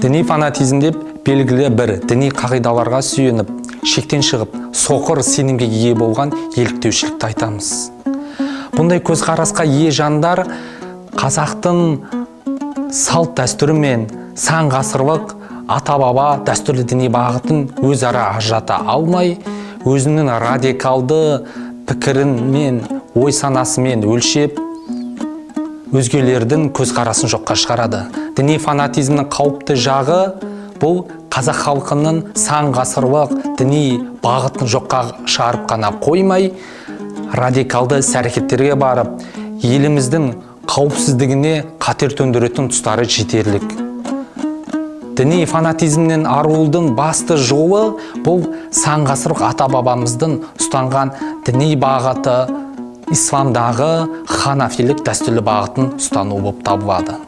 Діни фанатизм деп белгілі бір діни қағидаларға сүйеніп, шектен шығып, соқыр сенімге ие болған еліктеушілікті айтамыз. Бұндай көзқарасқа ие жандар қазақтың салт дәстүрі мен сан ғасырлық ата-баба дәстүрлі діни бағытын өзара ажырата алмай, өзінің радикалды пікірін мен ой санасымен өлшеп, өзгелердің көзқарасын жоққа шығарады. Діни фанатизмнің қауіпті жағы бұл қазақ халқының сан ғасырлық діни бағытын жоққа шығарып қана қоймай, радикалды іс-әрекеттерге барып, еліміздің қауіпсіздігіне қатер төндіретін тұстары жетерлік. Діни фанатизмнен арылудың басты жолы бұл сан ғасырлық ата-бабамыздың ұстанған діни бағыты исламдағы ханафилік дәстүрлі бағытын ұстану болып табылады.